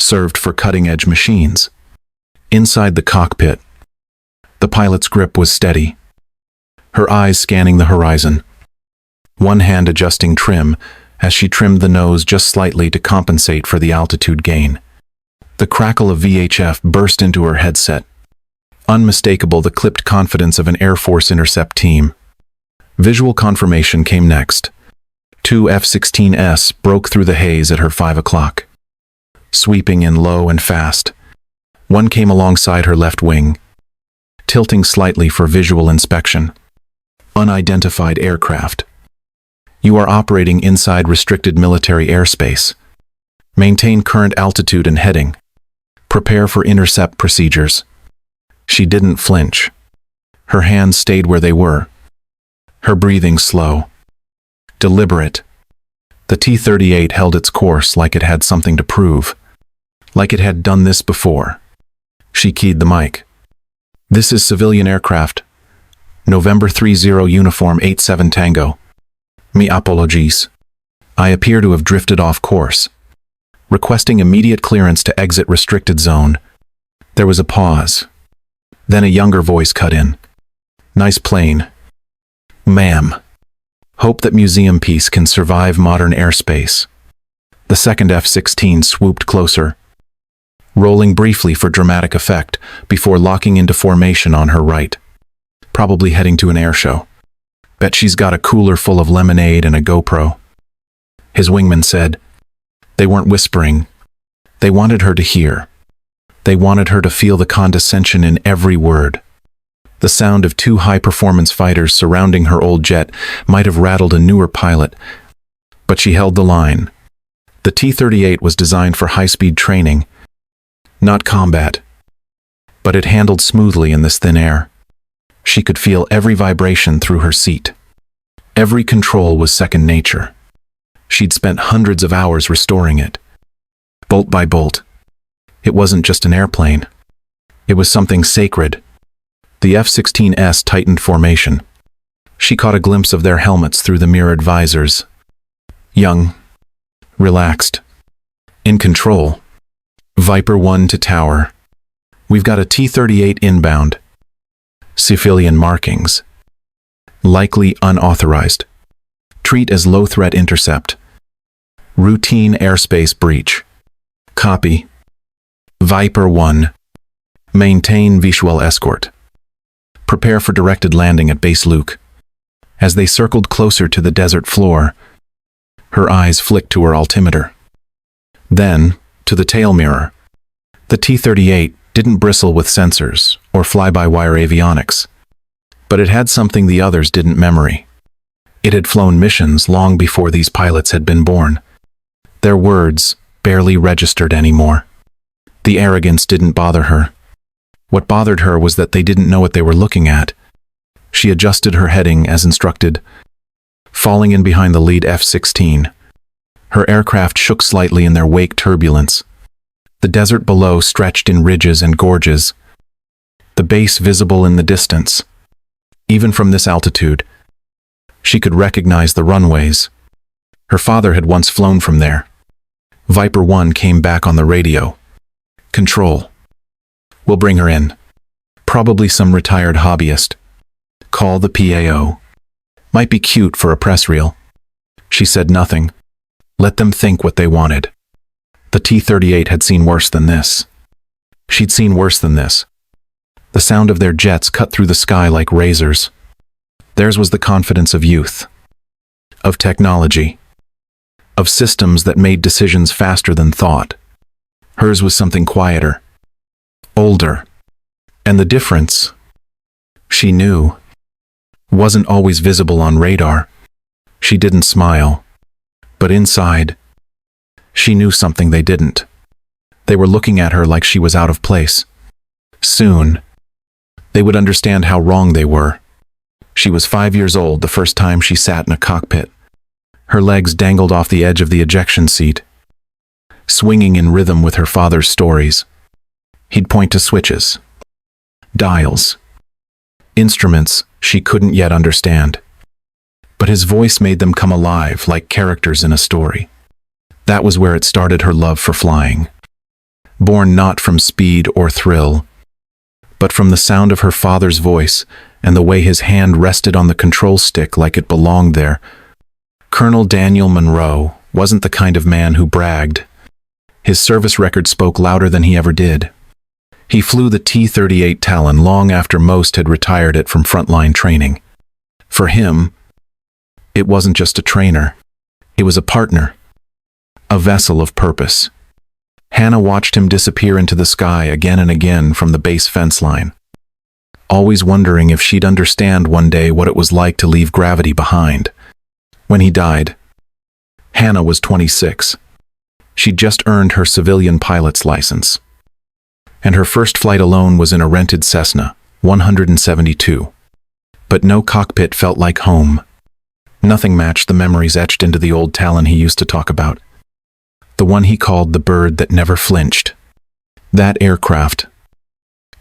served for cutting-edge machines. Inside the cockpit, the pilot's grip was steady, her eyes scanning the horizon, one hand adjusting trim as she trimmed the nose just slightly to compensate for the altitude gain. The crackle of VHF burst into her headset, unmistakable the clipped confidence of an Air Force intercept team. Visual confirmation came next. Two F-16s broke through the haze at her 5 o'clock, sweeping in low and fast. One came alongside her left wing, tilting slightly for visual inspection. Unidentified aircraft. You are operating inside restricted military airspace. Maintain current altitude and heading. Prepare for intercept procedures. She didn't flinch. Her hands stayed where they were. Her breathing slow, deliberate. The T-38 held its course like it had something to prove, like it had done this before. She keyed the mic. This is civilian aircraft. November 30 uniform 87 Tango. Mi apologies. I appear to have drifted off course. Requesting immediate clearance to exit restricted zone. There was a pause. Then a younger voice cut in. Nice plane. Ma'am. Hope that museum piece can survive modern airspace. The second F-16 swooped closer, rolling briefly for dramatic effect before locking into formation on her right. Probably heading to an air show. Bet she's got a cooler full of lemonade and a GoPro. His wingman said. They weren't whispering. They wanted her to hear. They wanted her to feel the condescension in every word. The sound of two high-performance fighters surrounding her old jet might have rattled a newer pilot, but she held the line. The T-38 was designed for high-speed training, not combat, but it handled smoothly in this thin air. She could feel every vibration through her seat. Every control was second nature. She'd spent hundreds of hours restoring it, bolt by bolt. It wasn't just an airplane. It was something sacred. The F-16s tightened formation. She caught a glimpse of their helmets through the mirrored visors. Young, relaxed, in control. Viper 1 to tower. We've got a T-38 inbound. Civilian markings. Likely unauthorized. Treat as low-threat intercept. Routine airspace breach. Copy. Viper 1. Maintain visual escort. Prepare for directed landing at Base Luke. As they circled closer to the desert floor, her eyes flicked to her altimeter. Then, to the tail mirror. The T-38 didn't bristle with sensors or fly-by-wire avionics, but it had something the others didn't: memory. It had flown missions long before these pilots had been born. Their words barely registered anymore. The arrogance didn't bother her. What bothered her was that they didn't know what they were looking at. She adjusted her heading as instructed, falling in behind the lead F-16. Her aircraft shook slightly in their wake turbulence. The desert below stretched in ridges and gorges, the base visible in the distance. Even from this altitude, she could recognize the runways. Her father had once flown from there. Viper 1 came back on the radio. Control. We'll bring her in. Probably some retired hobbyist. Call the PAO. Might be cute for a press reel. She said nothing. Let them think what they wanted. The T-38 had seen worse than this. She'd seen worse than this. The sound of their jets cut through the sky like razors. Theirs was the confidence of youth, of technology, of systems that made decisions faster than thought. Hers was something quieter, older. And the difference, she knew, wasn't always visible on radar. She didn't smile, but inside, she knew something they didn't. They were looking at her like she was out of place. Soon, they would understand how wrong they were. She was 5 years old the first time she sat in a cockpit. Her legs dangled off the edge of the ejection seat, swinging in rhythm with her father's stories. He'd point to switches, dials, instruments she couldn't yet understand. But his voice made them come alive like characters in a story. That was where it started, her love for flying. born not from speed or thrill, but from the sound of her father's voice and the way his hand rested on the control stick like it belonged there. Colonel Daniel Monroe wasn't the kind of man who bragged. His service record spoke louder than he ever did. He flew the T-38 Talon long after most had retired it from frontline training. For him, it wasn't just a trainer. It was a partner, a vessel of purpose. Hannah watched him disappear into the sky again and again from the base fence line, always wondering if she'd understand one day what it was like to leave gravity behind. When he died, Hannah was 26. She'd just earned her civilian pilot's license, and her first flight alone was in a rented Cessna 172. But no cockpit felt like home. Nothing matched the memories etched into the old Talon he used to talk about. The one he called the bird that never flinched. That aircraft,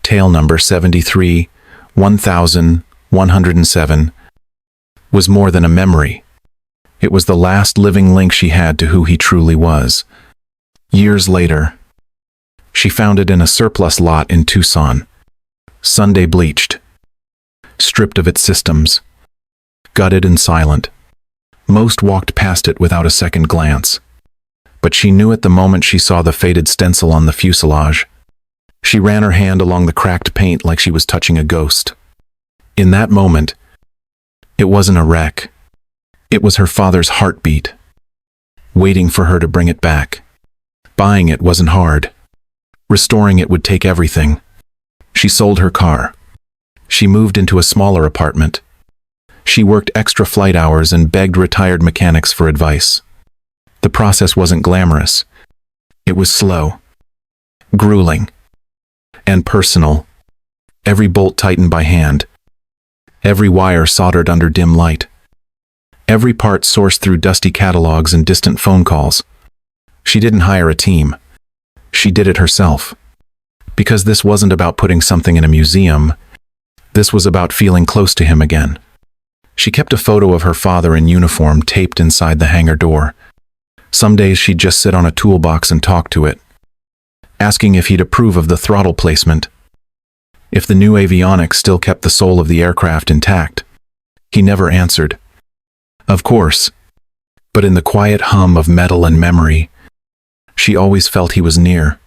tail number 73, 1107, was more than a memory. It was the last living link she had to who he truly was. Years later, she found it in a surplus lot in Tucson, Sunday bleached, stripped of its systems, gutted and silent. Most walked past it without a second glance. But she knew it the moment she saw the faded stencil on the fuselage. She ran her hand along the cracked paint like she was touching a ghost. In that moment, it wasn't a wreck. It was her father's heartbeat, waiting for her to bring it back. Buying it wasn't hard. Restoring it would take everything. She sold her car. She moved into a smaller apartment. She worked extra flight hours and begged retired mechanics for advice. The process wasn't glamorous. It was slow, grueling, and personal. Every bolt tightened by hand. Every wire soldered under dim light. Every part sourced through dusty catalogs and distant phone calls. She didn't hire a team. She did it herself. Because this wasn't about putting something in a museum. This was about feeling close to him again. She kept a photo of her father in uniform taped inside the hangar door. Some days she'd just sit on a toolbox and talk to it, asking if he'd approve of the throttle placement, if the new avionics still kept the soul of the aircraft intact. He never answered. Of course, but in the quiet hum of metal and memory, she always felt he was near.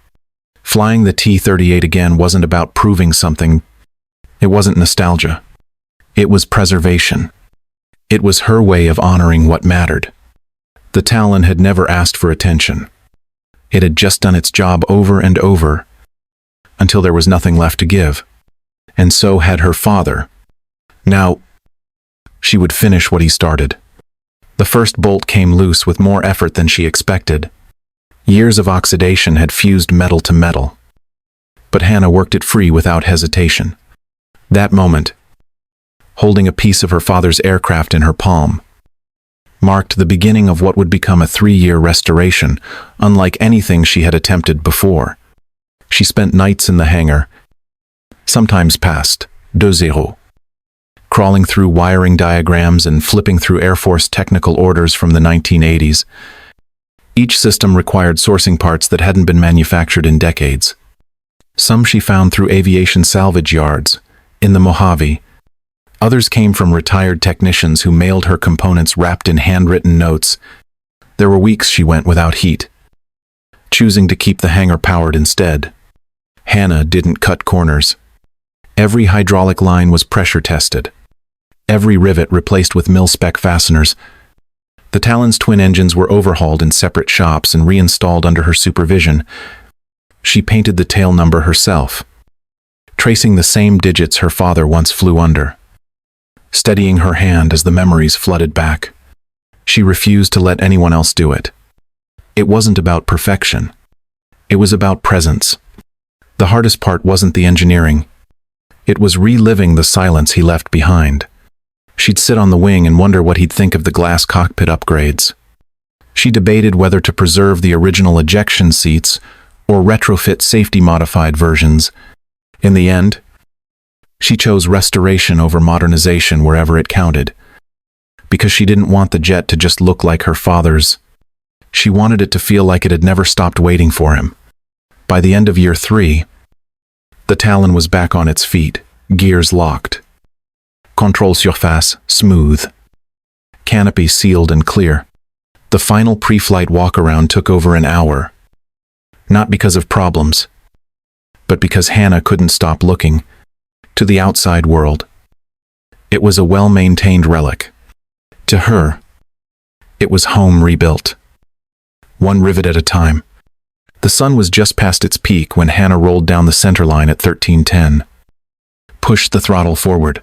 Flying the T-38 again wasn't about proving something. It wasn't nostalgia. It was preservation. It was her way of honoring what mattered. The Talon had never asked for attention. It had just done its job over and over, until there was nothing left to give. And so had her father. Now, she would finish what he started. The first bolt came loose with more effort than she expected. Years of oxidation had fused metal to metal. But Hannah worked it free without hesitation. That moment, holding a piece of her father's aircraft in her palm, marked the beginning of what would become a 3-year restoration, unlike anything she had attempted before. She spent nights in the hangar, sometimes past 2-0, crawling through wiring diagrams and flipping through Air Force technical orders from the 1980s. Each system required sourcing parts that hadn't been manufactured in decades. Some she found through aviation salvage yards, in the Mojave. Others came from retired technicians who mailed her components wrapped in handwritten notes. There were weeks she went without heat, choosing to keep the hangar powered instead. Hannah didn't cut corners. Every hydraulic line was pressure tested. Every rivet replaced with mil-spec fasteners. The Talon's twin engines were overhauled in separate shops and reinstalled under her supervision. She painted the tail number herself, tracing the same digits her father once flew under. Steadying her hand as the memories flooded back. She refused to let anyone else do it. It wasn't about perfection. It was about presence. The hardest part wasn't the engineering. It was reliving the silence he left behind. She'd sit on the wing and wonder what he'd think of the glass cockpit upgrades. She debated whether to preserve the original ejection seats or retrofit safety-modified versions. In the end, she chose restoration over modernization wherever it counted. Because she didn't want the jet to just look like her father's. She wanted it to feel like it had never stopped waiting for him. By the end of year 3, the Talon was back on its feet, gears locked. Control surface smooth. Canopy sealed and clear. The final pre-flight walk-around took over an hour. Not because of problems, but because Hannah couldn't stop looking to the outside world. It was a well-maintained relic. To her, it was home rebuilt, one rivet at a time. The sun was just past its peak when Hannah rolled down the center line at 1310, pushed the throttle forward,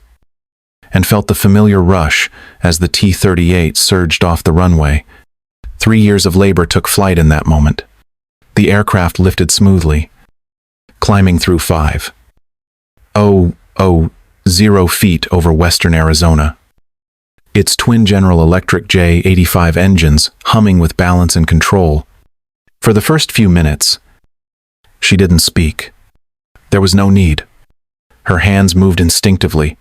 and felt the familiar rush as the T-38 surged off the runway. 3 years of labor took flight in that moment. The aircraft lifted smoothly, climbing through 5,000 feet over western Arizona. Its twin General Electric J-85 engines humming with balance and control. For the first few minutes, she didn't speak. There was no need. Her hands moved instinctively,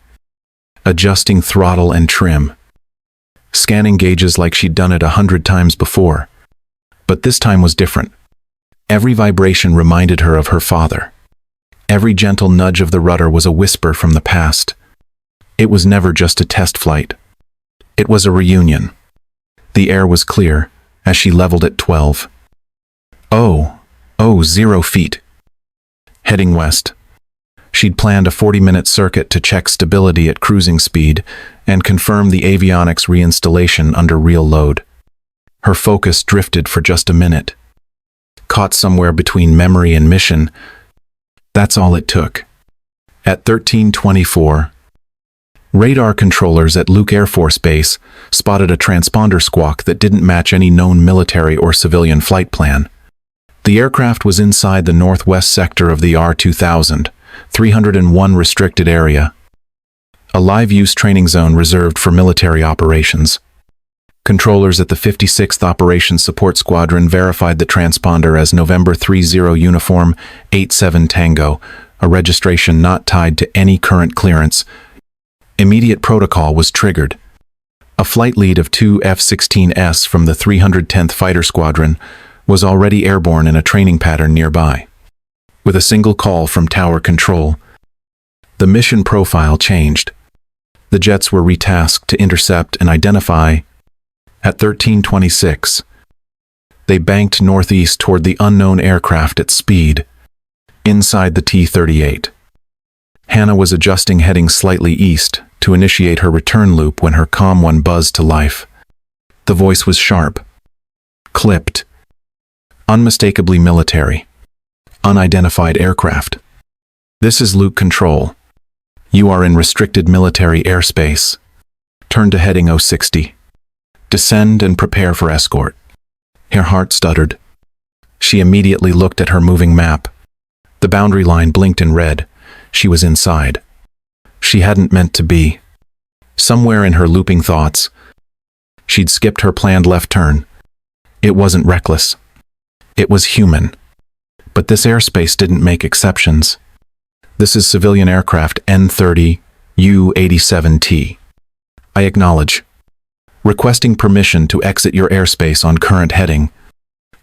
adjusting throttle and trim, scanning gauges like she'd done it 100 times before. But this time was different. Every vibration reminded her of her father. Every gentle nudge of the rudder was a whisper from the past. It was never just a test flight. It was a reunion. The air was clear as she leveled at 12,000 feet. Heading west, she'd planned a 40-minute circuit to check stability at cruising speed and confirm the avionics reinstallation under real load. Her focus drifted for just a minute. Caught somewhere between memory and mission, that's all it took. At 1324, radar controllers at Luke Air Force Base spotted a transponder squawk that didn't match any known military or civilian flight plan. The aircraft was inside the northwest sector of the R-2000, 301 restricted area, a live-use training zone reserved for military operations. Controllers at the 56th Operations Support Squadron verified the transponder as November 30 Uniform 87 Tango, a registration not tied to any current clearance. Immediate protocol was triggered. A flight lead of 2 F-16s from the 310th Fighter Squadron was already airborne in a training pattern nearby. With a single call from tower control, the mission profile changed. The jets were retasked to intercept and identify. At 1326, they banked northeast toward the unknown aircraft at speed, inside the T-38. Hannah was adjusting heading slightly east to initiate her return loop when her comm one buzzed to life. The voice was sharp, clipped, unmistakably military. Unidentified aircraft. This is Luke Control. You are in restricted military airspace. Turn to heading 060. Descend and prepare for escort. Her heart stuttered. She immediately looked at her moving map. The boundary line blinked in red. She was inside. She hadn't meant to be. Somewhere in her looping thoughts, she'd skipped her planned left turn. It wasn't reckless. It was human. But this airspace didn't make exceptions. This is civilian aircraft N30 U-87T. I acknowledge. Requesting permission to exit your airspace on current heading.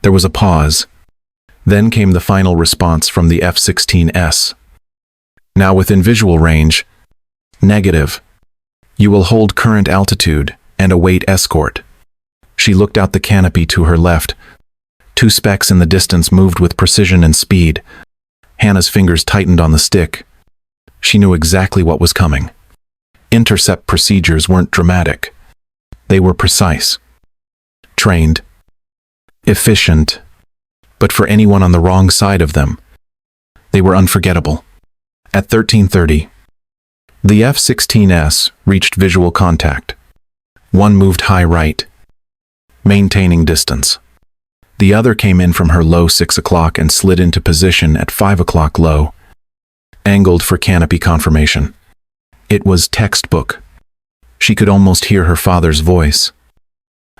There was a pause. Then came the final response from the F-16S. Now within visual range. Negative. You will hold current altitude and await escort. She looked out the canopy to her left. 2 specks in the distance moved with precision and speed. Hannah's fingers tightened on the stick. She knew exactly what was coming. Intercept procedures weren't dramatic. They were precise, trained, efficient, but for anyone on the wrong side of them, they were unforgettable. At 1330, the F-16S reached visual contact. One moved high right, maintaining distance. The other came in from her low 6 o'clock and slid into position at 5 o'clock low, angled for canopy confirmation. It was textbook. She could almost hear her father's voice,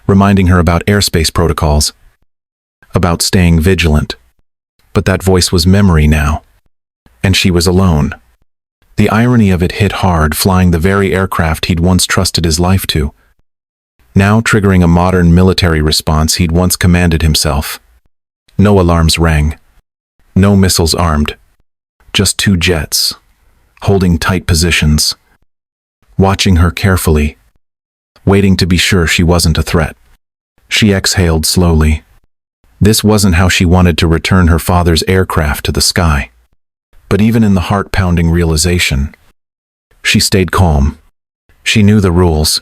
reminding her about airspace protocols, about staying vigilant. But that voice was memory now, and she was alone. The irony of it hit hard, flying the very aircraft he'd once trusted his life to, now triggering a modern military response he'd once commanded himself. No alarms rang. No missiles armed. Just two jets, holding tight positions, watching her carefully, waiting to be sure she wasn't a threat. She exhaled slowly. This wasn't how she wanted to return her father's aircraft to the sky. But even in the heart-pounding realization, she stayed calm. She knew the rules.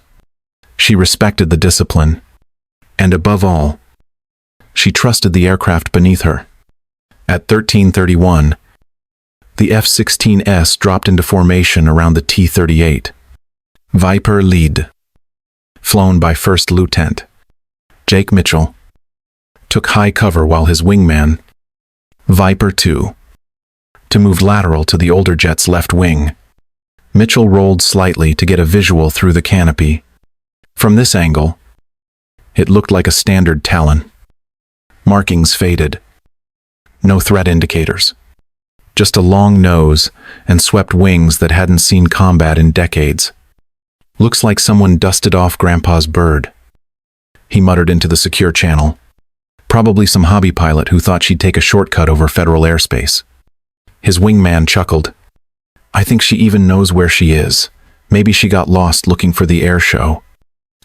She respected the discipline. And above all, she trusted the aircraft beneath her. At 13:31, the F-16S dropped into formation around the T-38. Viper lead, flown by First Lieutenant Jake Mitchell, took high cover while his wingman, Viper 2, to move lateral to the older jet's left wing. Mitchell rolled slightly to get a visual through the canopy. From this angle, it looked like a standard Talon. Markings faded. No threat indicators. Just a long nose and swept wings that hadn't seen combat in decades. Looks like someone dusted off Grandpa's bird. He muttered into the secure channel. Probably some hobby pilot who thought she'd take a shortcut over federal airspace. His wingman chuckled. I think she even knows where she is. Maybe she got lost looking for the air show.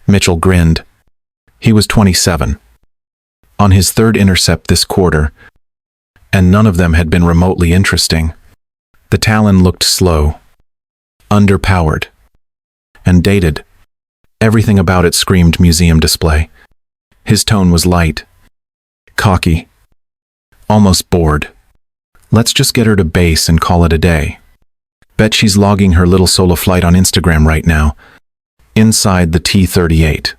Mitchell grinned. He was 27. On his third intercept this quarter, and none of them had been remotely interesting. The Talon looked slow, underpowered, and dated. Everything about it screamed museum display. His tone was light, cocky, almost bored. Let's just get her to base and call it a day. Bet she's logging her little solo flight on Instagram right now. Inside the T-38.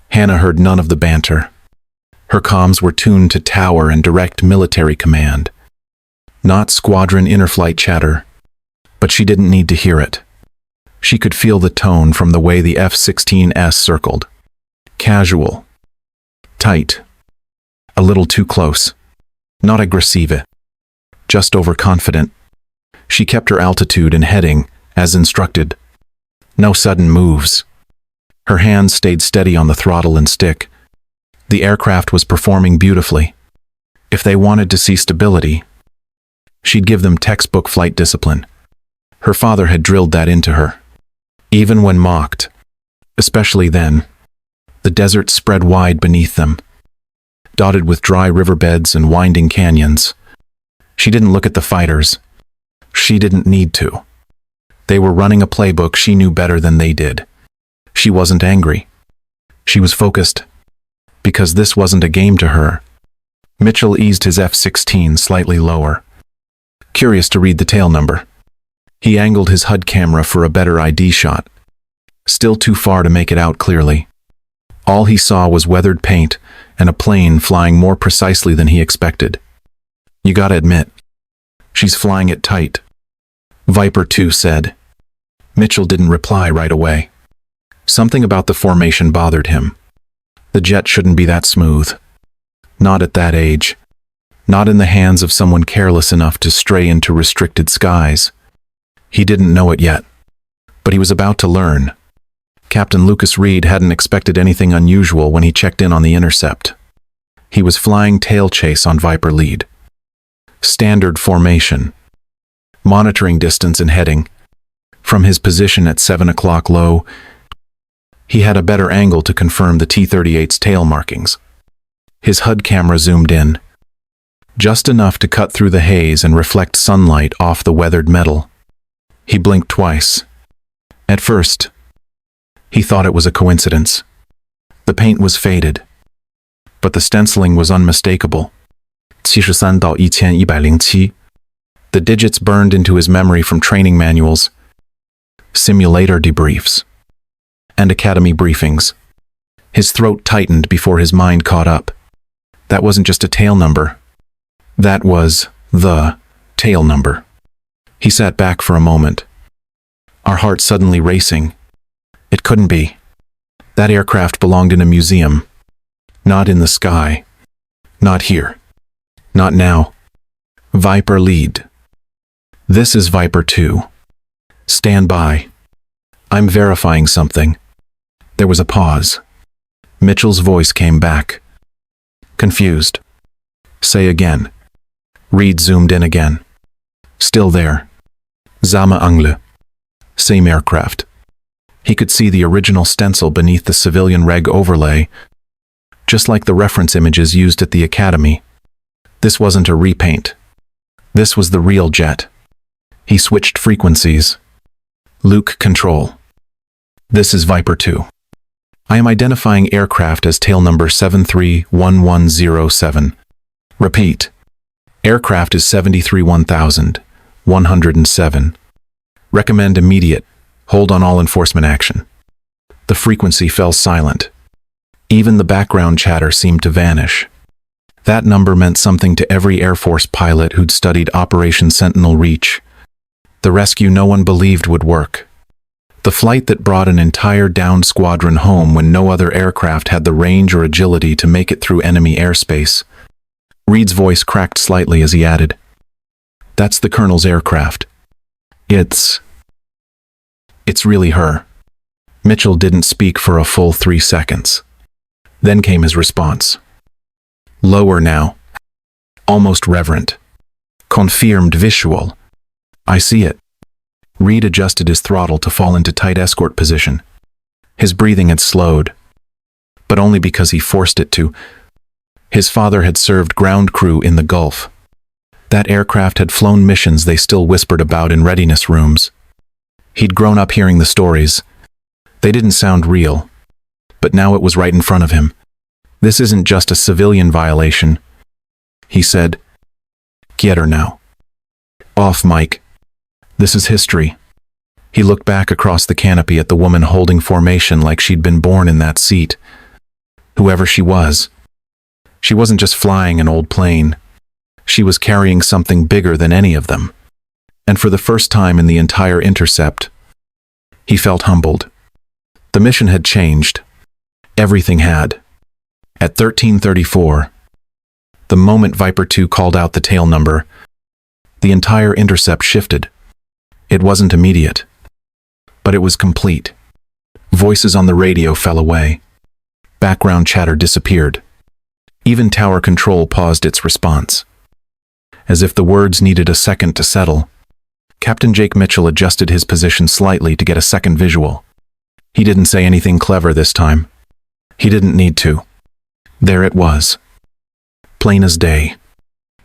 Hannah heard none of the banter. Her comms were tuned to tower and direct military command. Not squadron interflight chatter, but she didn't need to hear it. She could feel the tone from the way the F-16S circled. Casual. Tight. A little too close. Not aggressive. Just overconfident. She kept her altitude and heading, as instructed. No sudden moves. Her hands stayed steady on the throttle and stick. The aircraft was performing beautifully. If they wanted to see stability, she'd give them textbook flight discipline. Her father had drilled that into her. Even when mocked, especially then, the desert spread wide beneath them, dotted with dry riverbeds and winding canyons. She didn't look at the fighters. She didn't need to. They were running a playbook she knew better than they did. She wasn't angry. She was focused. Because this wasn't a game to her. Mitchell eased his F-16 slightly lower, curious to read the tail number. He angled his HUD camera for a better ID shot. Still too far to make it out clearly. All he saw was weathered paint and a plane flying more precisely than he expected. You gotta admit, she's flying it tight, Viper 2 said. Mitchell didn't reply right away. Something about the formation bothered him. The jet shouldn't be that smooth. Not at that age. Not in the hands of someone careless enough to stray into restricted skies. He didn't know it yet, but he was about to learn. Captain Lucas Reed hadn't expected anything unusual when he checked in on the intercept. He was flying tail chase on Viper lead. Standard formation. Monitoring distance and heading. From his position at 7 o'clock low, he had a better angle to confirm the T-38's tail markings. His HUD camera zoomed in, just enough to cut through the haze and reflect sunlight off the weathered metal. He blinked twice. At first, he thought it was a coincidence. The paint was faded, but the stenciling was unmistakable. 73到1107. The digits burned into his memory from training manuals, simulator debriefs, and academy briefings. His throat tightened before his mind caught up. That wasn't just a tail number. That was the tail number. He sat back for a moment, our hearts suddenly racing. It couldn't be. That aircraft belonged in a museum. Not in the sky. Not here. Not now. Viper lead. This is Viper 2. Stand by. I'm verifying something. There was a pause. Mitchell's voice came back. Confused. Say again. Reed zoomed in again. Still there. Zama Angle. Same aircraft. He could see the original stencil beneath the civilian reg overlay, just like the reference images used at the academy. This wasn't a repaint. This was the real jet. He switched frequencies. Luke control. This is Viper 2. I am identifying aircraft as tail number 731107. Repeat. Aircraft is 731107. Recommend immediate. Hold on all enforcement action. The frequency fell silent. Even the background chatter seemed to vanish. That number meant something to every Air Force pilot who'd studied Operation Sentinel Reach. The rescue no one believed would work. The flight that brought an entire downed squadron home when no other aircraft had the range or agility to make it through enemy airspace. Reed's voice cracked slightly as he added, "That's the Colonel's aircraft. It's really her." Mitchell didn't speak for a full 3 seconds. Then came his response. Lower now. Almost reverent. Confirmed visual. I see it. Reed adjusted his throttle to fall into tight escort position. His breathing had slowed, but only because he forced it to. His father had served ground crew in the Gulf. That aircraft had flown missions they still whispered about in readiness rooms. He'd grown up hearing the stories. They didn't sound real, but now it was right in front of him. This isn't just a civilian violation, he said. Get her now. Off, Mike. This is history. He looked back across the canopy at the woman holding formation like she'd been born in that seat. Whoever she was. She wasn't just flying an old plane. She was carrying something bigger than any of them. And for the first time in the entire intercept, he felt humbled. The mission had changed. Everything had. At 1334, the moment Viper 2 called out the tail number, the entire intercept shifted. It wasn't immediate, but it was complete. Voices on the radio fell away. Background chatter disappeared. Even tower control paused its response. As if the words needed a second to settle, Captain Jake Mitchell adjusted his position slightly to get a second visual. He didn't say anything clever this time. He didn't need to. There it was. Plain as day.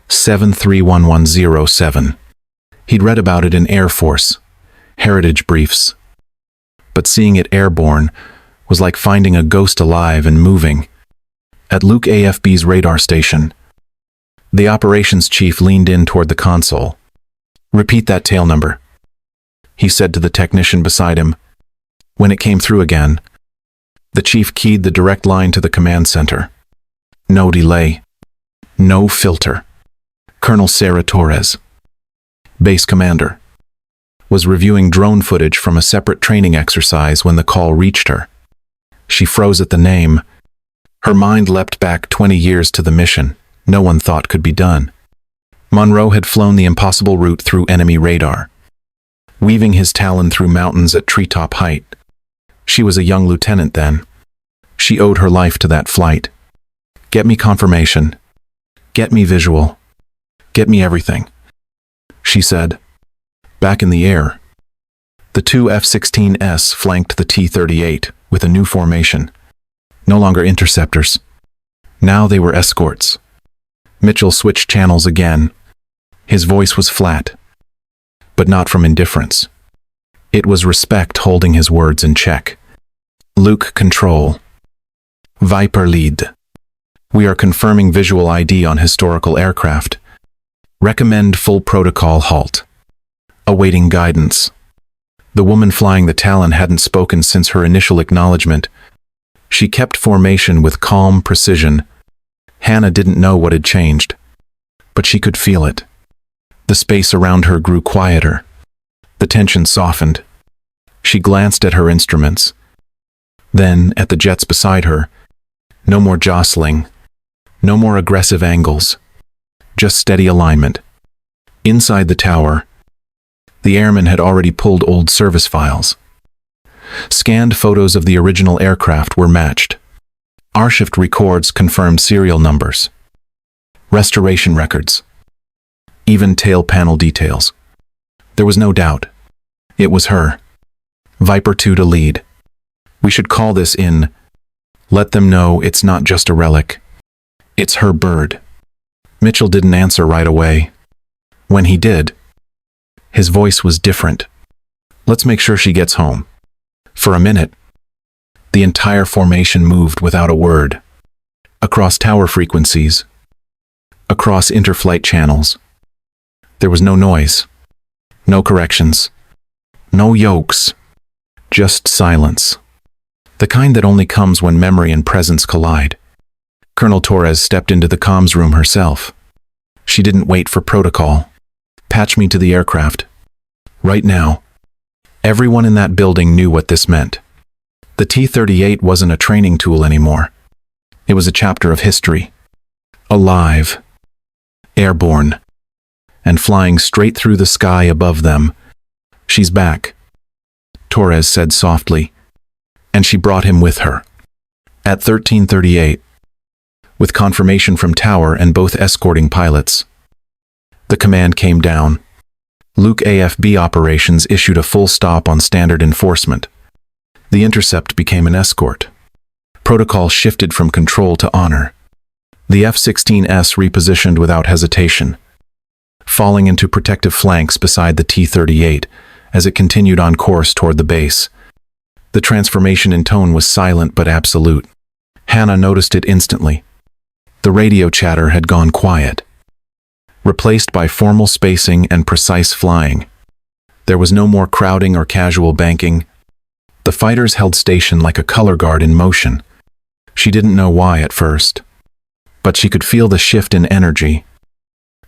731107. He'd read about it in Air Force, heritage briefs. But seeing it airborne was like finding a ghost alive and moving. At Luke AFB's radar station, the operations chief leaned in toward the console. Repeat that tail number, he said to the technician beside him. When it came through again, the chief keyed the direct line to the command center. No delay. No filter. Colonel Sarah Torres, base commander, was reviewing drone footage from a separate training exercise when the call reached her. She froze at the name. Her mind leapt back 20 years to the mission no one thought could be done. Monroe had flown the impossible route through enemy radar, weaving his Talon through mountains at treetop height. She was a young lieutenant then. She owed her life to that flight. Get me confirmation. Get me visual. Get me everything, she said. Back in the air, the two F-16s flanked the T-38 with a new formation. No longer interceptors. Now they were escorts. Mitchell switched channels again. His voice was flat, but not from indifference. It was respect holding his words in check. Luke control. Viper lead. We are confirming visual ID on historical aircraft. Recommend full protocol halt. Awaiting guidance. The woman flying the Talon hadn't spoken since her initial acknowledgement. She kept formation with calm precision. Hannah didn't know what had changed, but she could feel it. The space around her grew quieter. The tension softened. She glanced at her instruments. Then at the jets beside her. No more jostling. No more aggressive angles. Just steady alignment. Inside the tower, the airmen had already pulled old service files. Scanned photos of the original aircraft were matched. Arshift records confirmed serial numbers. Restoration records. even tail panel details. There was no doubt. It was her. Viper 2 to lead. We should call this in. Let them know it's not just a relic. It's her bird. Mitchell didn't answer right away. When he did, his voice was different. Let's make sure she gets home. For a minute, the entire formation moved without a word. Across tower frequencies, across interflight channels. There was no noise, no corrections, no yokes, just silence. The kind that only comes when memory and presence collide. Colonel Torres stepped into the comms room herself. She didn't wait for protocol. Patch me to the aircraft. Right now. Everyone in that building knew what this meant. The T-38 wasn't a training tool anymore. It was a chapter of history. Alive. Airborne. And flying straight through the sky above them. She's back, Torres said softly. And she brought him with her. At 1338. With confirmation from Tower and both escorting pilots. The command came down. Luke AFB operations issued a full stop on standard enforcement. The intercept became an escort. Protocol shifted from control to honor. The F-16S repositioned without hesitation, falling into protective flanks beside the T-38 as it continued on course toward the base. The transformation in tone was silent but absolute. Hannah noticed it instantly. The radio chatter had gone quiet, replaced by formal spacing and precise flying. There was no more crowding or casual banking. The fighters held station like a color guard in motion. She didn't know why at first, but she could feel the shift in energy,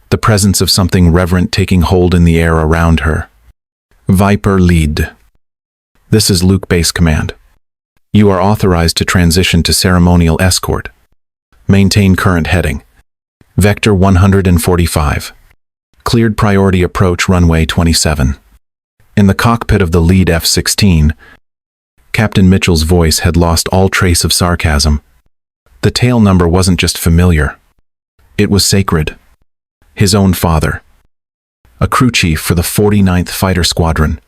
the presence of something reverent taking hold in the air around her. Viper lead. This is Luke Base Command. You are authorized to transition to ceremonial escort. Maintain current heading. Vector 145. Cleared priority approach runway 27. In the cockpit of the lead F-16, Captain Mitchell's voice had lost all trace of sarcasm. The tail number wasn't just familiar. It was sacred. His own father, a crew chief for the 49th Fighter Squadron,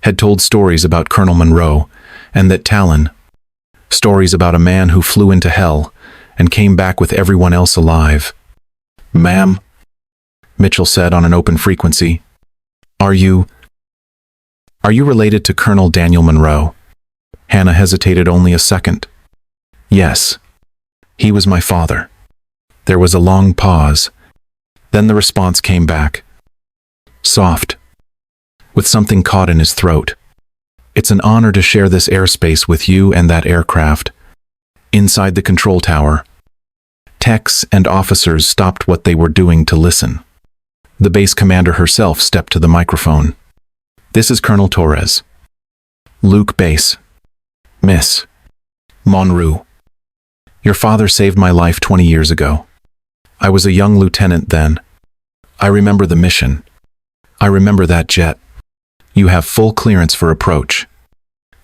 had told stories about Colonel Monroe and that Talon, stories about a man who flew into hell and came back with everyone else alive. Ma'am, Mitchell said on an open frequency, Are you related to Colonel Daniel Monroe? Hannah hesitated only a second. Yes. He was my father. There was a long pause. Then the response came back. Soft, with something caught in his throat. It's an honor to share this airspace with you and that aircraft. Inside the control tower, techs and officers stopped what they were doing to listen. The base commander herself stepped to the microphone. This is Colonel Torres. Luke Base. Miss Monroe. Your father saved my life 20 years ago. I was a young lieutenant then. I remember the mission. I remember that jet. You have full clearance for approach.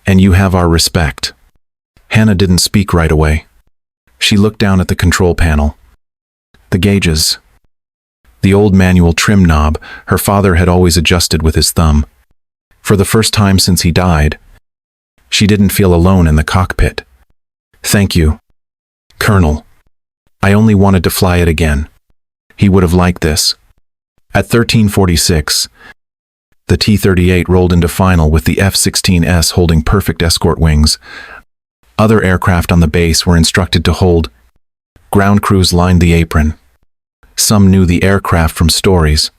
And you have our respect. Hannah didn't speak right away. She looked down at the control panel. The gauges. The old manual trim knob her father had always adjusted with his thumb. For the first time since he died, she didn't feel alone in the cockpit. Thank you, Colonel. I only wanted to fly it again. He would have liked this. At 1346, the T-38 rolled into final with the F-16S holding perfect escort wings. Other aircraft on the base were instructed to hold. Ground crews lined the apron. Some knew the aircraft from stories.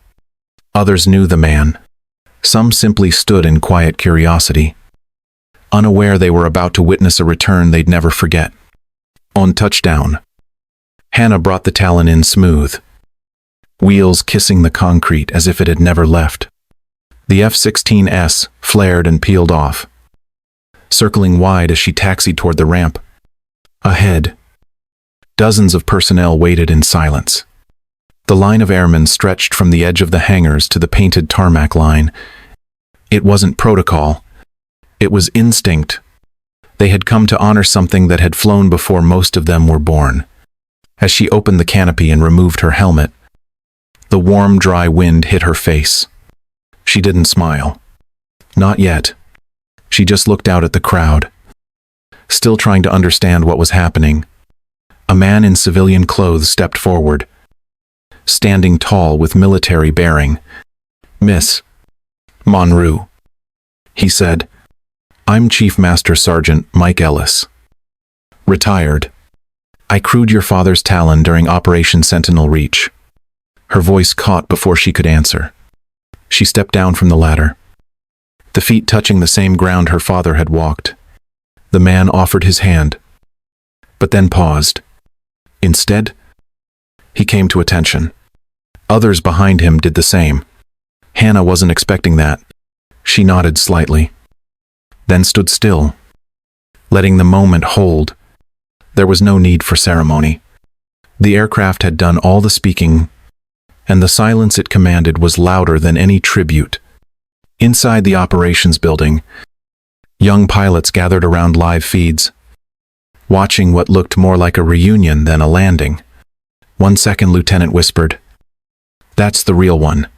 Others knew the man. Some simply stood in quiet curiosity, unaware they were about to witness a return they'd never forget. On touchdown, Hannah brought the Talon in smooth, wheels kissing the concrete as if it had never left. The F-16S flared and peeled off, circling wide as she taxied toward the ramp. Ahead, dozens of personnel waited in silence. The line of airmen stretched from the edge of the hangars to the painted tarmac line. It wasn't protocol. It was instinct. They had come to honor something that had flown before most of them were born. As she opened the canopy and removed her helmet, The warm, dry wind hit her face. She didn't smile. Not yet. She just looked out at the crowd, still trying to understand what was happening. A man in civilian clothes stepped forward, standing tall with military bearing. "Miss Monroe," he said. "I'm Chief Master Sergeant Mike Ellis. Retired. I crewed your father's Talon during Operation Sentinel Reach." Her voice caught before she could answer. She stepped down from the ladder, the feet touching the same ground her father had walked. The man offered his hand, but then paused. Instead, he came to attention. Others behind him did the same. Hannah wasn't expecting that. She nodded slightly, then stood still, letting the moment hold. There was no need for ceremony. The aircraft had done all the speaking, and the silence it commanded was louder than any tribute. Inside the operations building, young pilots gathered around live feeds, watching what looked more like a reunion than a landing. One second lieutenant whispered, "That's the real one.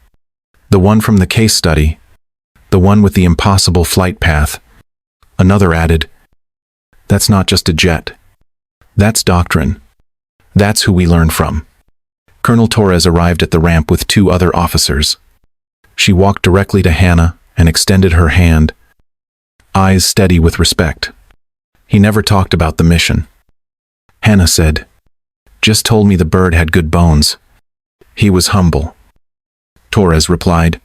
The one from the case study. The one with the impossible flight path." Another added, "That's not just a jet. That's doctrine. That's who we learn from." Colonel Torres arrived at the ramp with two other officers. She walked directly to Hannah and extended her hand, eyes steady with respect. "He never talked about the mission," Hannah said. "Just told me the bird had good bones. He was humble." Torres replied,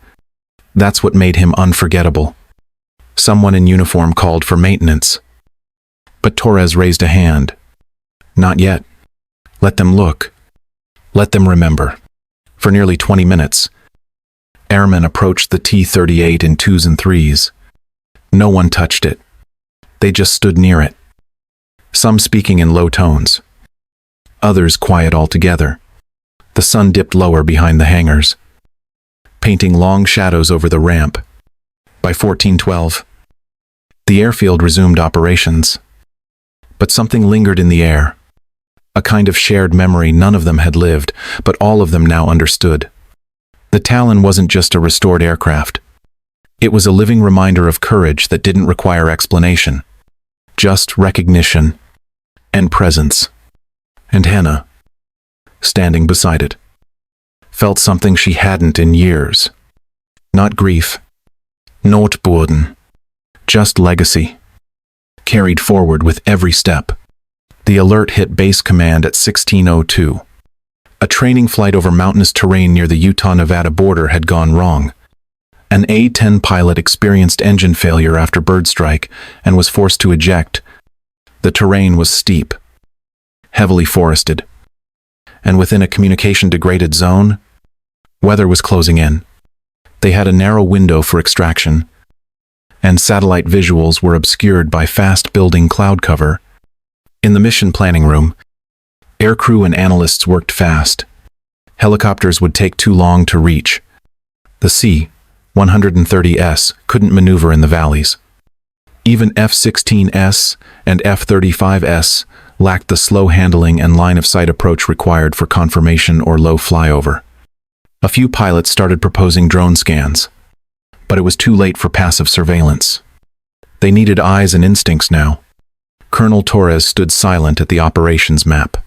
"That's what made him unforgettable." Someone in uniform called for maintenance, but Torres raised a hand. "Not yet. Let them look. Let them remember." For nearly 20 minutes, airmen approached the T-38 in twos and threes. No one touched it. They just stood near it, some speaking in low tones, others quiet altogether. The sun dipped lower behind the hangars, painting long shadows over the ramp. By 1412, the airfield resumed operations. But something lingered in the air, a kind of shared memory none of them had lived, but all of them now understood. The Talon wasn't just a restored aircraft. It was a living reminder of courage that didn't require explanation, just recognition and presence. And Hannah, standing beside it, felt something she hadn't in years. Not grief, not burden, just legacy, carried forward with every step. The alert hit base command at 16:02. A training flight over mountainous terrain near the Utah-Nevada border had gone wrong. An A-10 pilot experienced engine failure after bird strike and was forced to eject. The terrain was steep, heavily forested, and within a communication-degraded zone, weather was closing in. They had a narrow window for extraction, and satellite visuals were obscured by fast-building cloud cover. In the mission planning room, aircrew and analysts worked fast. Helicopters would take too long to reach. The C-130S couldn't maneuver in the valleys. Even F-16S and F-35S lacked the slow handling and line-of-sight approach required for confirmation or low flyover. A few pilots started proposing drone scans, but it was too late for passive surveillance. They needed eyes and instincts now. Colonel Torres stood silent at the operations map.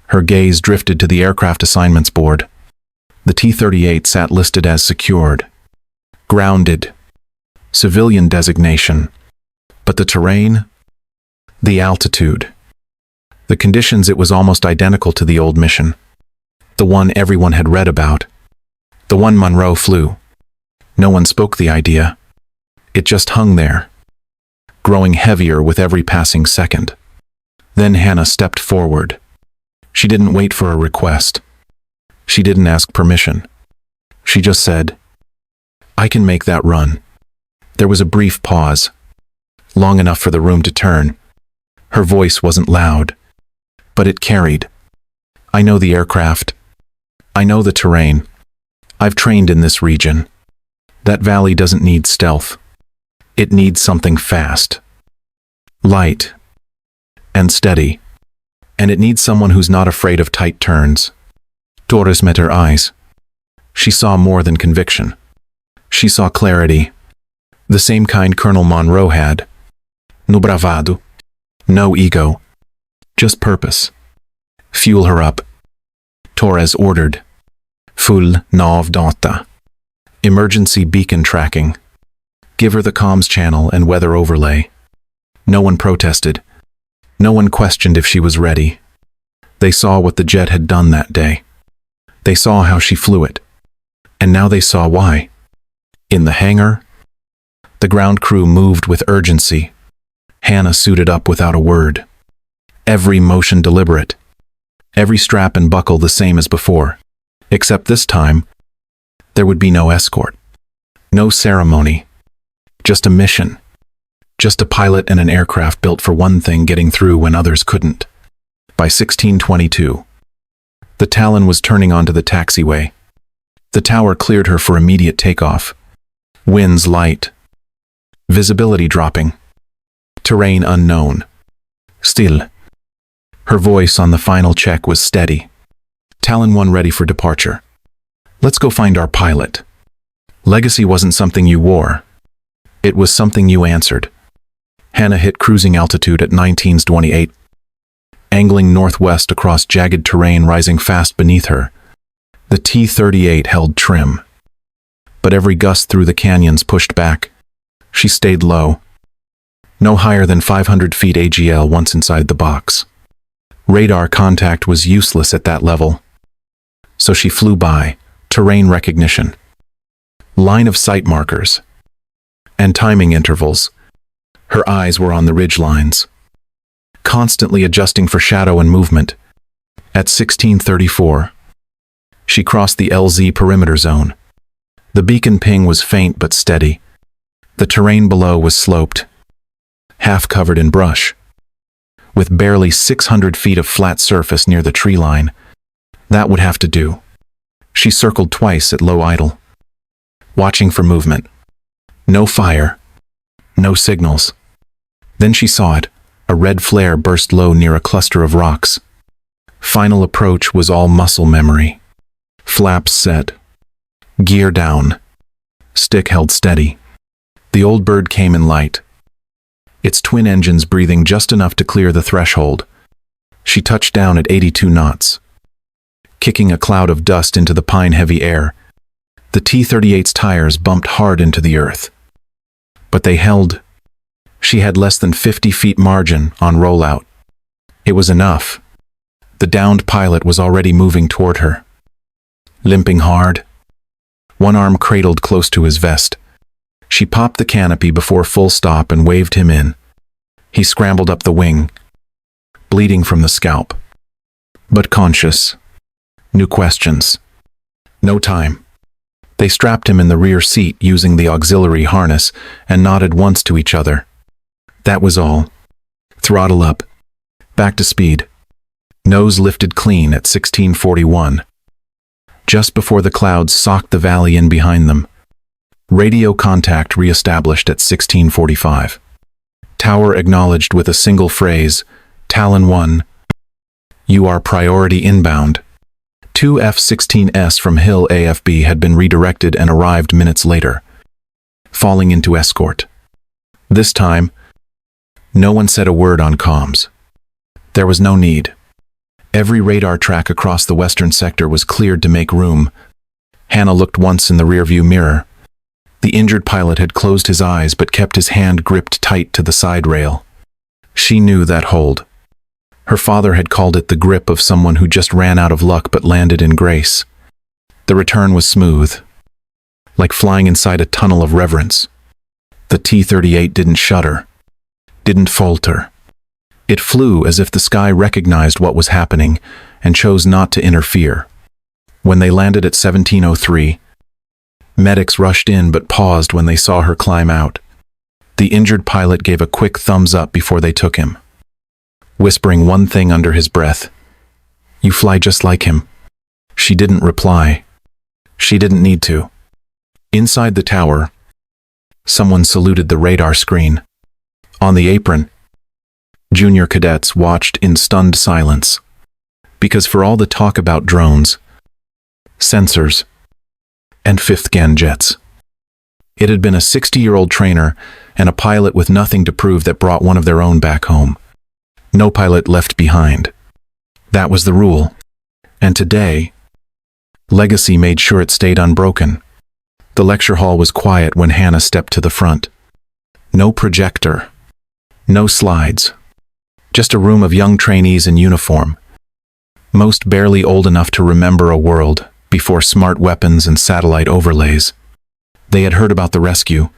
Her gaze drifted to the aircraft assignments board. The T-38 sat listed as secured, grounded, civilian designation. But the terrain, the altitude, the conditions, it was almost identical to the old mission. The one everyone had read about. The one Monroe flew. No one spoke the idea. It just hung there, growing heavier with every passing second. Then Hannah stepped forward. She didn't wait for a request. She didn't ask permission. She just said, "I can make that run." There was a brief pause, long enough for the room to turn. Her voice wasn't loud, but it carried. "I know the aircraft. I know the terrain. I've trained in this region. That valley doesn't need stealth. It needs something fast, light, and steady. And it needs someone who's not afraid of tight turns." Torres met her eyes. She saw more than conviction. She saw clarity, the same kind Colonel Monroe had. No bravado, no ego, just purpose. Fuel her up. Torres ordered. Full 9:20. Emergency beacon tracking. Give her the comms channel and weather overlay. No one protested. No one questioned if she was ready. They saw what the jet had done that day. They saw how she flew it. And now they saw why. In the hangar, the ground crew moved with urgency. Hannah suited up without a word. Every motion deliberate. Every strap and buckle the same as before. Except this time, there would be no escort. No ceremony. Just a mission. Just a pilot and an aircraft built for one thing getting through when others couldn't. By 1622, the Talon was turning onto the taxiway. The tower cleared her for immediate takeoff. Winds light. Visibility dropping. Terrain unknown. Still. Her voice on the final check was steady. Talon 1 ready for departure. Let's go find our pilot. Legacy wasn't something you wore. It was something you answered. Hannah hit cruising altitude at 1928, angling northwest across jagged terrain rising fast beneath her. The T-38 held trim. But every gust through the canyons pushed back. She stayed low. No higher than 500 feet AGL once inside the box. Radar contact was useless at that level. So she flew by, terrain recognition, line of sight markers, and timing intervals. Her eyes were on the ridge lines, constantly adjusting for shadow and movement. At 1634, she crossed the LZ perimeter zone. The beacon ping was faint but steady. The terrain below was sloped, half covered in brush, with barely 600 feet of flat surface near the tree line. That would have to do. She circled twice at low idle, watching for movement. No fire, no signals. Then she saw it. A red flare burst low near a cluster of rocks. Final approach was all muscle memory. Flaps set. Gear down. Stick held steady. The old bird came in light, its twin engines breathing just enough to clear the threshold. She touched down at 82 knots, kicking a cloud of dust into the pine-heavy air. The T-38's tires bumped hard into the earth. But they held. She had less than 50 feet margin on rollout. It was enough. The downed pilot was already moving toward her, limping hard, one arm cradled close to his vest. She popped the canopy before full stop and waved him in. He scrambled up the wing, bleeding from the scalp, but conscious. New questions. No time. They strapped him in the rear seat using the auxiliary harness and nodded once to each other. That was all. Throttle up. Back to speed. Nose lifted clean at 1641. Just before the clouds socked the valley in behind them. Radio contact re-established at 1645. Tower acknowledged with a single phrase, Talon 1. You are priority inbound. 2 F-16S from Hill AFB had been redirected and arrived minutes later, falling into escort. This time, no one said a word on comms. There was no need. Every radar track across the western sector was cleared to make room. Hannah looked once in the rearview mirror. The injured pilot had closed his eyes but kept his hand gripped tight to the side rail. She knew that hold. Her father had called it the grip of someone who just ran out of luck but landed in grace. The return was smooth, like flying inside a tunnel of reverence. The T-38 didn't shudder, didn't falter. It flew as if the sky recognized what was happening and chose not to interfere. When they landed at 1703, medics rushed in but paused when they saw her climb out. The injured pilot gave a quick thumbs up before they took him, whispering one thing under his breath. You fly just like him. She didn't reply. She didn't need to. Inside the tower, someone saluted the radar screen. On the apron, junior cadets watched in stunned silence. Because for all the talk about drones, sensors, and fifth-gen jets. It had been a 60-year-old trainer and a pilot with nothing to prove that brought one of their own back home. No pilot left behind. That was the rule. And today, legacy made sure it stayed unbroken. The lecture hall was quiet when Hannah stepped to the front. No projector. No slides. Just a room of young trainees in uniform. Most barely old enough to remember a world before smart weapons and satellite overlays. They had heard about the rescue.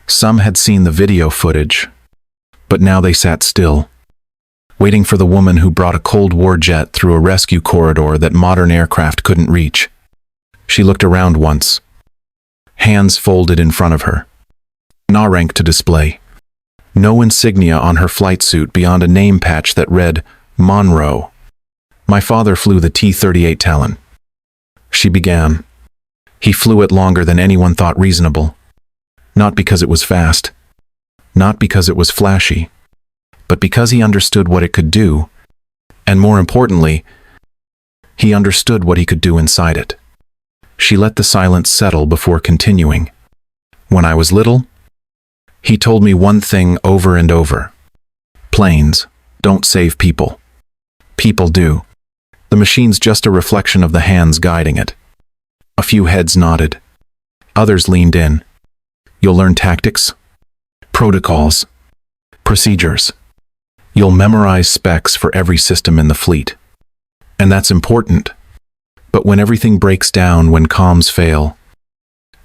Some had seen the video footage. But now they sat still, waiting for the woman who brought a Cold War jet through a rescue corridor that modern aircraft couldn't reach. She looked around once, hands folded in front of her. No rank to display. No insignia on her flight suit beyond a name patch that read, Monroe. My father flew the T-38 Talon. She began. He flew it longer than anyone thought reasonable. Not because it was fast. Not because it was flashy. But because he understood what it could do. And more importantly, he understood what he could do inside it. She let the silence settle before continuing. When I was little, he told me one thing over and over. Planes don't save people. People do. The machine's just a reflection of the hands guiding it. A few heads nodded. Others leaned in. You'll learn tactics, protocols, procedures. You'll memorize specs for every system in the fleet. And that's important. But when everything breaks down, when comms fail,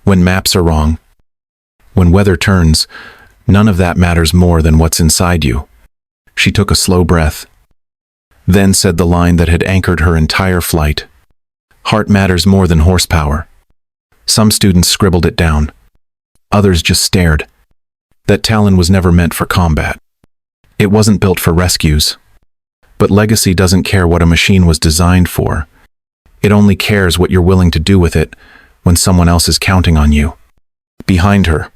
when maps are wrong, when weather turns, none of that matters more than what's inside you. She took a slow breath, then said the line that had anchored her entire flight. Heart matters more than horsepower. Some students scribbled it down. Others just stared. That Talon was never meant for combat. It wasn't built for rescues. But legacy doesn't care what a machine was designed for. It only cares what you're willing to do with it when someone else is counting on you. Behind her,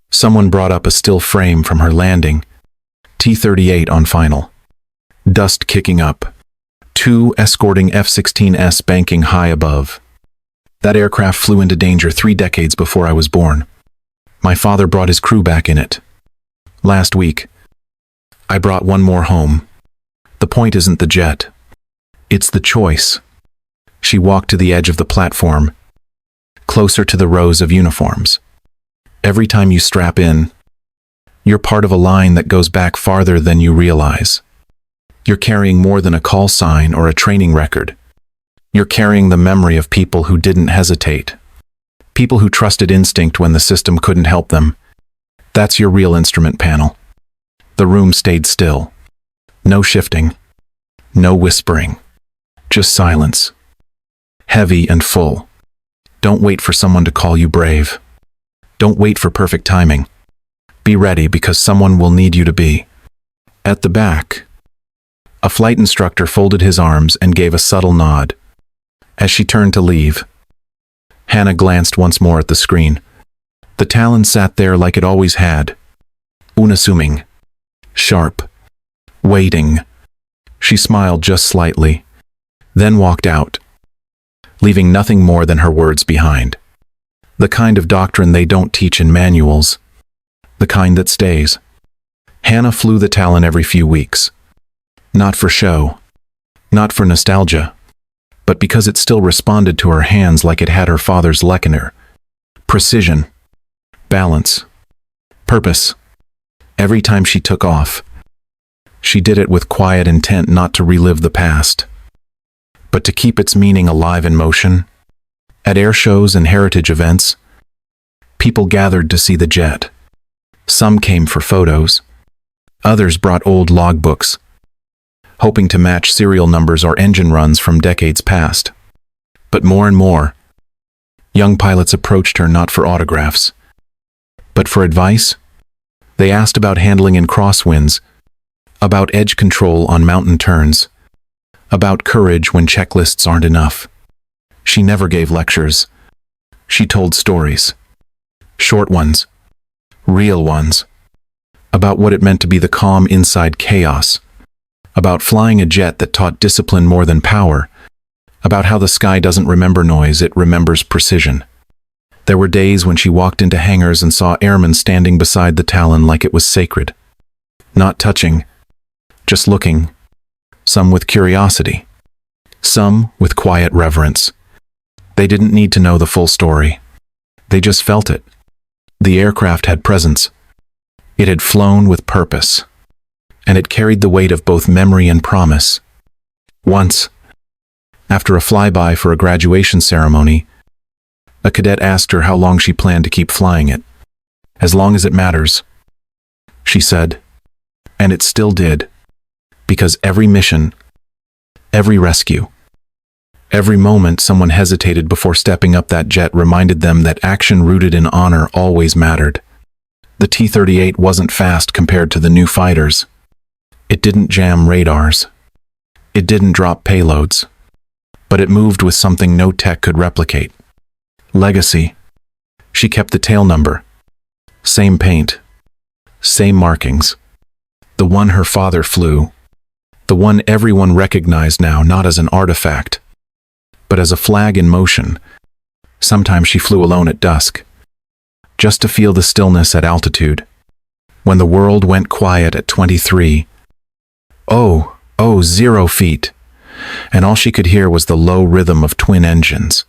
someone brought up a still frame from her landing. T-38 on final. Dust kicking up. Two escorting F-16s banking high above. That aircraft flew into danger 3 decades before I was born. My father brought his crew back in it. Last week, I brought one more home. The point isn't the jet. It's the choice. She walked to the edge of the platform, closer to the rows of uniforms. Every time you strap in, you're part of a line that goes back farther than you realize. You're carrying more than a call sign or a training record. You're carrying the memory of people who didn't hesitate. People who trusted instinct when the system couldn't help them. That's your real instrument panel. The room stayed still. No shifting. No whispering. Just silence. Heavy and full. Don't wait for someone to call you brave. Don't wait for perfect timing. Be ready because someone will need you to be. At the back, a flight instructor folded his arms and gave a subtle nod. As she turned to leave, Hannah glanced once more at the screen. The Talon sat there like it always had. Unassuming. Sharp. Waiting. She smiled just slightly, then walked out, leaving nothing more than her words behind. The kind of doctrine they don't teach in manuals. The kind that stays. Hannah flew the Talon every few weeks. Not for show. Not for nostalgia. But because it still responded to her hands like it had her father's Lechner. Precision. Balance. Purpose. Every time she took off, she did it with quiet intent not to relive the past, but to keep its meaning alive in motion. At air shows and heritage events, people gathered to see the jet. Some came for photos. Others brought old logbooks, hoping to match serial numbers or engine runs from decades past. But more and more, young pilots approached her not for autographs, but for advice. They asked about handling in crosswinds, about edge control on mountain turns, about courage when checklists aren't enough. She never gave lectures. She told stories. Short ones. Real ones. About what it meant to be the calm inside chaos. About flying a jet that taught discipline more than power. About how the sky doesn't remember noise, it remembers precision. There were days when she walked into hangars and saw airmen standing beside the Talon like it was sacred. Not touching, just looking, some with curiosity, some with quiet reverence. They didn't need to know the full story. They just felt it. The aircraft had presence. It had flown with purpose, and it carried the weight of both memory and promise. Once, after a flyby for a graduation ceremony, a cadet asked her how long she planned to keep flying it. As long as it matters, she said, and it still did, because every mission, every rescue, every moment someone hesitated before stepping up that jet reminded them that action rooted in honor always mattered. The T-38 wasn't fast compared to the new fighters. It didn't jam radars. It didn't drop payloads. But it moved with something no tech could replicate. Legacy. She kept the tail number. Same paint. Same markings. The one her father flew. The one everyone recognized now, not as an artifact, but as a flag in motion. Sometimes she flew alone at dusk, just to feel the stillness at altitude. When the world went quiet at 23, 0 feet, and all she could hear was the low rhythm of twin engines.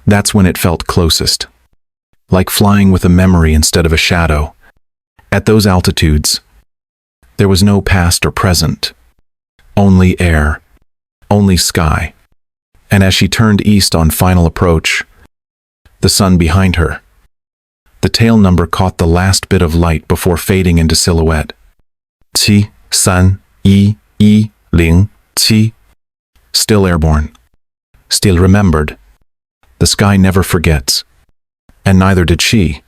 That's when it felt closest, like flying with a memory instead of a shadow. At those altitudes, there was no past or present, only air, only sky. And as she turned east on final approach, the sun behind her, the tail number caught the last bit of light before fading into silhouette. T-3-1-7. Still airborne. Still remembered. The sky never forgets. And neither did she.